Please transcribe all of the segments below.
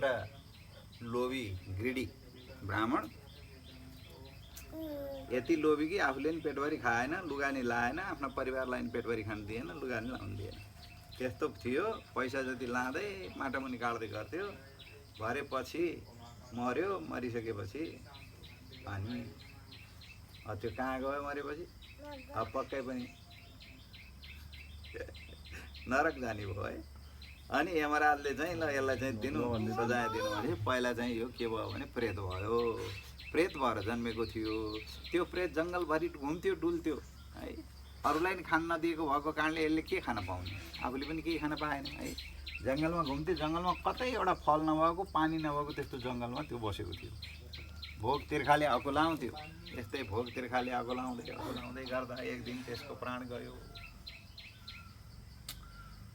एउटा लोभी ग्रिडी ब्राह्मण यति लोभी कि आफूले नि पेटभरि खाएन, लुगा नि लाएन, आफ्ना परिवारलाई नि पेटभरि खान दिएन, लुगा नि लाउनु दिएन। त्यस्तो थियो। पैसा जति लाँदै माटोमुनि काट्दै गर्थ्यो। भरेपछि मर्यो। मरिसकेपछि अनि त्यो कहाँ गयो मरेपछि? अब पक्कै पनि नरक जाने भयो है। अनि यमराजले चाहिँ ल यसलाई चाहिँ दिनु सजाय दिनु भने पहिला चाहिँ यो के भयो भने प्रेत भयो। प्रेत भएर जन्मेको थियो। त्यो प्रेत जङ्गलभरि घुम्थ्यो डुल्थ्यो है। अरूलाई नि खान नदिएको भएको कारणले यसले के खान पाउने? आफूले पनि केही खान पाएन है। जङ्गलमा घुम्थ्यो। जङ्गलमा कतै एउटा फल नभएको, पानी नभएको त्यस्तो जङ्गलमा त्यो बसेको थियो। भोग तिर्खाले अकुलाउँथ्यो। यस्तै भोग तिर्खाले अकुलाउँदै गर्दा एक दिन त्यसको प्राण गयो।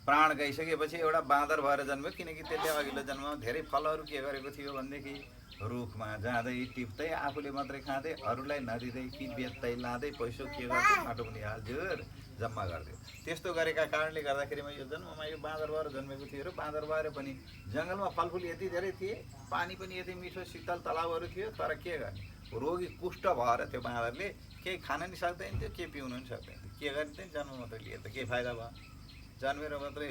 प्राण गइसकेपछि एउटा बाँदर भएर जन्म्यो। किनकि त्यसले अघिल्लो जन्ममा धेरै फलहरू के गरेको थियो भनेदेखि रुखमा जाँदै टिप्दै आफूले मात्रै खाँदै अरूलाई नदिँदै कि बेच्दै लाँदै पैसो के गर्थ्यो माटो पनि हाल्थ्यो जम्मा गर्थ्यो। त्यस्तो गरेका कारणले गर्दाखेरिमा यो जन्ममा यो बाँदर भएर जन्मेको थियो र बाँदर भएर पनि जङ्गलमा फलफुल यति धेरै थिए, पानी पनि यति मिठो शीतल तलाउहरू थियो। तर के गर्ने? रोगी कुष्ठ भएर त्यो बाँदरले केही खान नि सक्दैन थियो, केही पिउनु पनि सक्दैन थियो। के गर्ने थियो? जन्म मात्रै लिएर त केही फाइदा भयो? जन्मेर मात्रै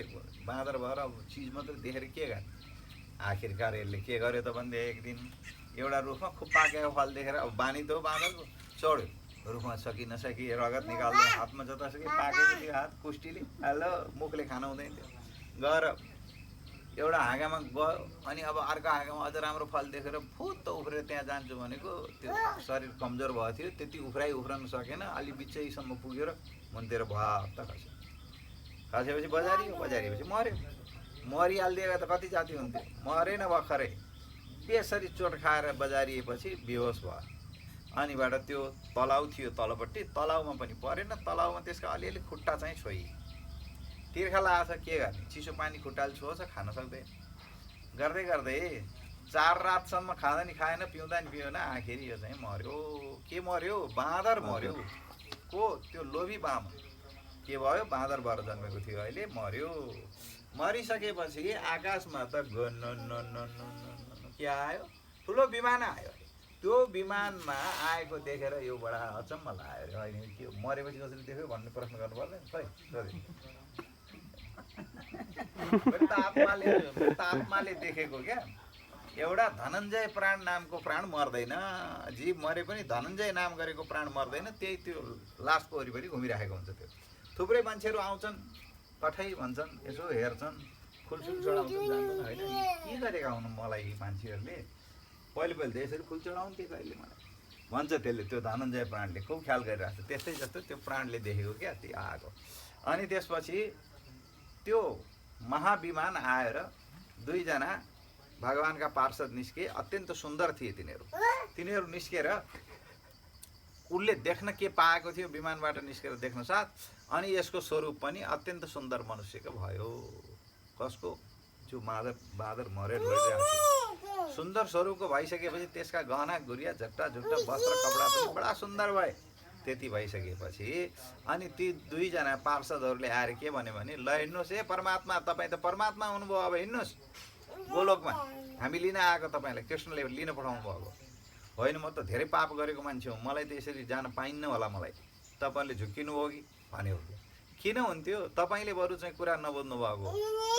बाँदर भएर अब चिज मात्रै देखेर के गर्ने? आखिरकार यसले के गर्यो त भन्दै एक दिन एउटा रुखमा खुब पाकेको फल देखेर अब बानी त हो बाँदरको, चढ्यो रुखमा। सकी नसकी रगत निकाल्दै हातमा जतासुकै पाकेको थियो हात कुष्टीले, हेलो मुखले खान हुँदैन थियो। गएर एउटा हाँगामा गयो। अनि अब अर्को हाँगामा अझ राम्रो फल देखेर फुत्त उफ्रेर त्यहाँ जान्छु भनेको त्यो शरीर कमजोर भएको थियो। त्यति उफ्रन सकेन। अलि बिचैसम्म पुगेर मुनतिर भत्त खस्यो। खसेपछि बजारिएपछि मऱ्यो। मरिहालिदिएको त कति जाति हुन्थ्यो, मरेन भर्खरै। त्यसरी चोट खाएर बजारिएपछि बेहोस भयो। अनिबाट त्यो तलाउ थियो तलपट्टि, तलाउमा पनि परेन। तलाउमा त्यसका अलिअलि खुट्टा चाहिँ छोइए। तिर्खा लागेको छ, के गर्ने? चिसो पानी खुट्टाले छोछ, खान सक्दैन। गर्दै गर्दै 4 रातसम्म खाँदा नि खाएन, पिउँदा नि पिएन। आखिरी यो चाहिँ मर्यो। के मर्यो? बाँदर मर्यो। को? त्यो लोभी बाम के भयो? बाँदर भएर जन्मेको थियो, अहिले मर्यो। मरिसकेपछि आकाशमा त के आयो? ठुलो विमान आयो। त्यो विमानमा आएको देखेर यो बडा अचम्म लाग्यो। होइन के मरेपछि कसरी देख्यो भन्ने प्रश्न गर्नु पर्दैन खै। आत्माले देखेको क्या। एउटा धनञ्जय प्राण नामको प्राण मर्दैन। जीव मरे पनि धनञ्जय नाम गरेको प्राण मर्दैन। त्यही त्यो लासको वरिपरि घुमिराखेको हुन्छ। त्यो थुप्रै मान्छेहरू आउँछन्, कठै भन्छन्, यसो हेर्छन्, फुलसुल चढाउँछन्, जान्छन्। होइन के गरेका हुनु मलाई मान्छेहरूले? पहिले त यसरी फुल चढाउँथे कहिले मलाई भन्छ त्यसले। त्यो धनञ्जय प्राणले खुब ख्याल गरिरहेको छ। त्यस्तै जस्तो त्यो प्राणले देखेको क्या त्यो आएको। अनि त्यसपछि त्यो महाविमान आएर 2 जना भगवानका पार्षद निस्के। अत्यन्त सुन्दर थिए तिनीहरू निस्केर उसले देख्न के पाएको थियो विमानबाट निस्केर देख्न साथ। अनि यसको स्वरूप पनि अत्यन्त सुन्दर मनुष्यको भयो। कसको? जो बाँदर मरेर लडिरहेको थियो। सुन्दर स्वरूपको भइसकेपछि त्यसका गहना गुरिया झट्टा झुट्टा वस्त्र कपडा पनि बडा सुन्दर भए। त्यति भइसकेपछि अनि ती 2 जना पार्षदहरूले आएर के भन्यो भने, ल हिँड्नुहोस् है परमात्मा, तपाईँ त परमात्मा हुनुभयो, अब हिँड्नुहोस् गोलोकमा। हामी लिन आएको तपाईँलाई कृष्णले लिन पठाउनु भएको होइन। म त धेरै पाप गरेको मान्छे हुँ, मलाई त यसरी जान पाइन्न होला। मलाई तपाईँले झुक्किनु हो कि भन्यो। किन हुन्थ्यो? तपाईँले बरु चाहिँ कुरा नबुझ्नु भएको।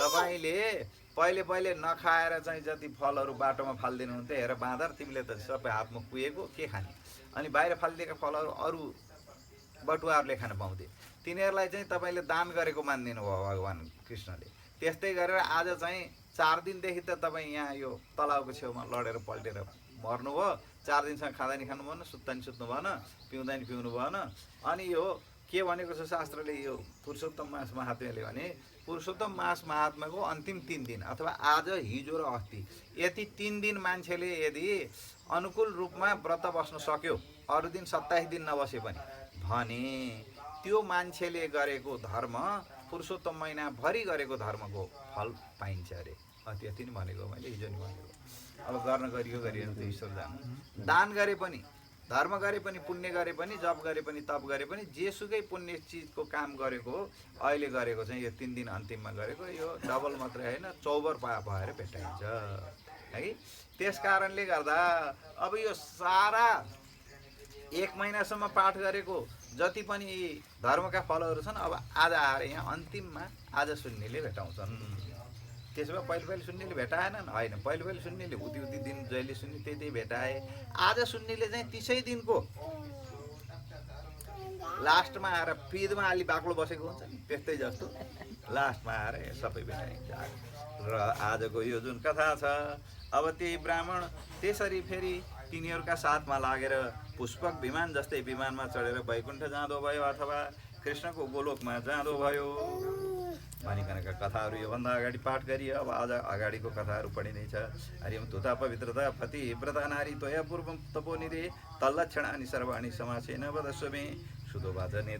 तपाईँले पहिले नखाएर चाहिँ जति फलहरू बाटोमा फालिदिनु हुन्थ्यो। हेर बाँदर, तिमीले त सबै हातमा कुहेको के खाने? अनि बाहिर फालिदिएका फलहरू अरू बटुवाहरूले खान पाउँथे। तिनीहरूलाई चाहिँ तपाईँले दान गरेको मान्दिनु भयो भगवान् कृष्णले। त्यस्तै गरेर आज चाहिँ 4 दिनदेखि त तपाईँ यहाँ यो तलाउको छेउमा लडेर पल्टेर मर्नुभयो। 4 दिनसम्म खाँदा नि खानु भएन, सुत्दा नि सुत्नु भएन, पिउँदा नि पिउनु भएन। अनि यो के भनेको छ शास्त्रले? यो पुरुषोत्तम मास महात्म्यले भने पुरुषोत्तम मास महात्म्यको अन्तिम 3 दिन अथवा आज, हिजो र अस्ति, यति 3 दिन मान्छेले यदि अनुकूल रूपमा व्रत बस्न सक्यो, अरू दिन 27 दिन नबसे पनि भने त्यो मान्छेले गरेको धर्म पुरुषोत्तम महिनाभरि गरेको धर्मको फल पाइन्छ अरे। त्यति नै भनेको मैले, हिजो नि भनेको। अब गर्न गरियो त ईश्वर जानु। दान गरे पनि, धर्म गरे पनि, पुण्य गरे पनि, जप गरे पनि, तप गरे पनि, जेसुकै पुण्य चिजको काम गरेको अहिले गरेको चाहिँ यो 3 दिन अन्तिममा गरेको यो डबल मात्रै होइन, चौबर भएर भेटाइन्छ। है। त्यस कारणले गर्दा अब यो सारा 1 महिनासम्म पाठ गरेको जति पनि धर्मका फलहरू छन् अब आज आएर यहाँ अन्तिममा आज सुन्नेले भेटाउँछन्। त्यसो भए पहिले सुन्नेले भेटाएनन्, होइन, पहिले सुन्नेले उति दिन जहिले सुन्ने त्यही भेटाए। आज सुन्नेले चाहिँ 30 दिनको लास्टमा आएर पिँधमा अलि बाक्लो बसेको हुन्छ नि त्यस्तै जस्तो लास्टमा आएर सबै भेटाइन्छ। र आजको यो जुन कथा छ, अब त्यही ब्राह्मण त्यसरी फेरि तिनीहरूका साथमा लागेर पुष्पक विमान जस्तै विमानमा चढेर वैकुण्ठ जाँदो भयो अथवा कृष्णको गोलोकमा जाँदो भयो भनिकनका कथाहरू योभन्दा अगाडि पाठ गरियो। अब आज अगाडिको कथाहरू पढिँदैछ। हरिम तुता पवित्रता पति व्रता नारी त्वया पूर्वं तपोनिरे तल्लक्षणानि सर्वाणि समासेन वदस्व मे सुदो वाचने